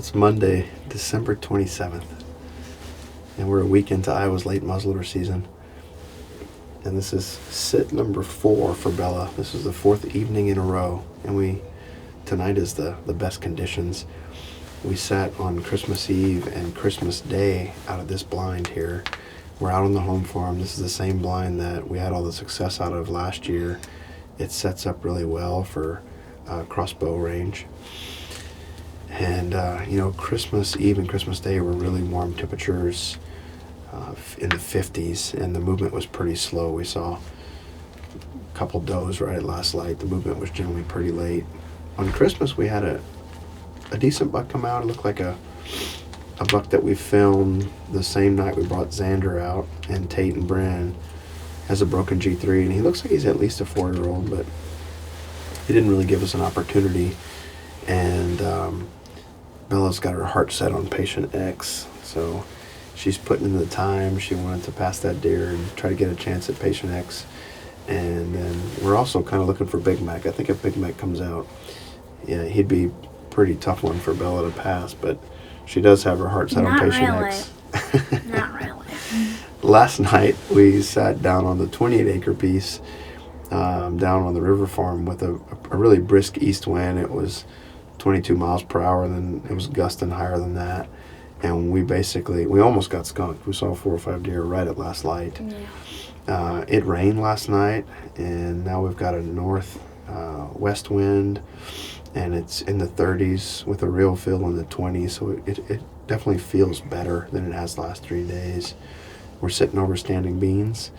It's Monday, December 27th, and we're a week into Iowa's late muzzleloader season. And this is sit number 4 for Bella. This is the 4th evening in a row, and tonight is the best conditions. We sat on Christmas Eve and Christmas Day out of this blind here. We're out on the home farm. This is the same blind that we had all the success out of last year. It sets up really well for crossbow range. And, Christmas Eve and Christmas Day were really warm temperatures in the 50s, and the movement was pretty slow. We saw a couple does right at last light. The movement was generally pretty late. On Christmas, we had a decent buck come out. It looked like a buck that we filmed the same night we brought Xander out, and Tate and Bren has a broken G3, and he looks like he's at least a 4-year-old, but he didn't really give us an opportunity. And Bella's got her heart set on patient X, so she's putting in the time. She wanted to pass that deer and try to get a chance at patient X. And then we're also kind of looking for Big Mac. I think if Big Mac comes out, yeah, he'd be a pretty tough one for Bella to pass, but she does have her heart set on patient X. Not really. Last night we sat down on the 28-acre piece down on the river farm with a really brisk east wind. It was 22 miles per hour, and then it was gusting higher than that. And we almost got skunked. We saw 4 or 5 deer right at last light. Yeah. It rained last night, and now we've got a north west wind, and it's in the 30s with a real feel in the 20s, so it definitely feels better than it has the last 3 days. We're sitting over standing beans,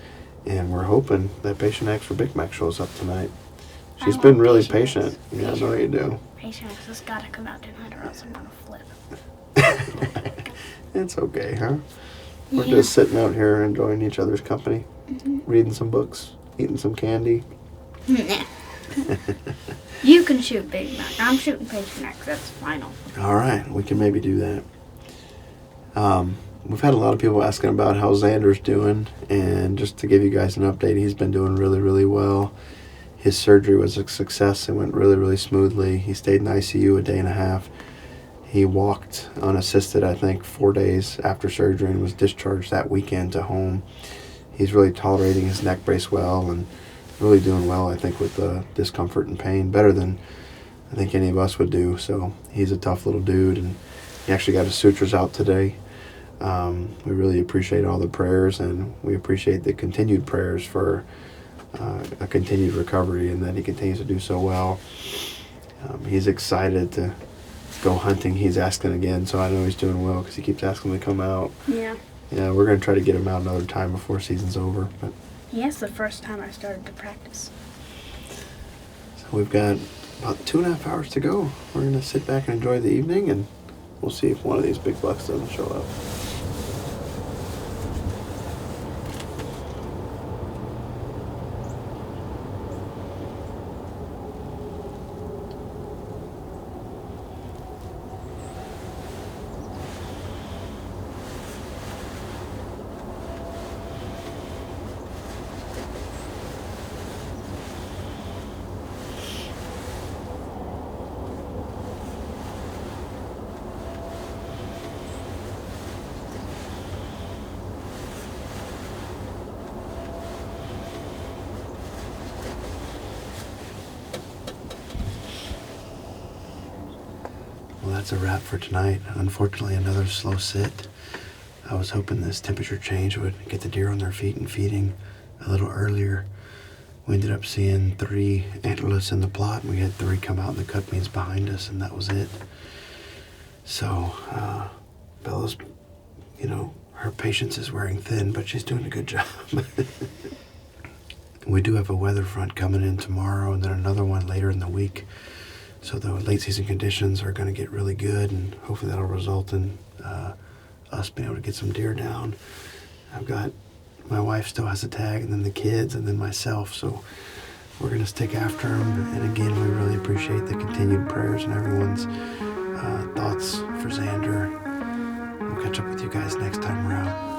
and we're hoping that patient X for Big Mac shows up tonight. She's been really patient. Yeah, I know you do. Patient X has got to come out tonight, or else I'm going to flip. It's okay, huh? We're just sitting out here enjoying each other's company, reading some books, eating some candy. You can shoot Big Mac. I'm shooting patient X. That's final. All right, we can maybe do that. We've had a lot of people asking about how Xander's doing, and just to give you guys an update, he's been doing really, really well. His surgery was a success. It went really, really smoothly. He stayed in the ICU a day and a half. He walked unassisted, I think, 4 days after surgery and was discharged that weekend to home. He's really tolerating his neck brace well and really doing well, I think, with the discomfort and pain, better than I think any of us would do. So he's a tough little dude, and he actually got his sutures out today. We really appreciate all the prayers, and we appreciate the continued prayers for a continued recovery, and that he continues to do so well. He's excited to go hunting. He's asking again, so I know he's doing well because he keeps asking to come out. Yeah, we're going to try to get him out another time before season's over. But yes, the first time I started to practice. So we've got about 2.5 hours to go. We're going to sit back and enjoy the evening, and we'll see if one of these big bucks doesn't show up. Well, that's a wrap for tonight. Unfortunately, another slow sit. I was hoping this temperature change would get the deer on their feet and feeding a little earlier. We ended up seeing 3 antlerless in the plot, and we had 3 come out in the cut beans behind us, and that was it. So, Bella's, her patience is wearing thin, but she's doing a good job. We do have a weather front coming in tomorrow, and then another one later in the week. So the late season conditions are going to get really good, and hopefully that'll result in us being able to get some deer down. My wife still has a tag, and then the kids, and then myself. So we're going to stick after them. And again, we really appreciate the continued prayers and everyone's thoughts for Xander. We'll catch up with you guys next time around.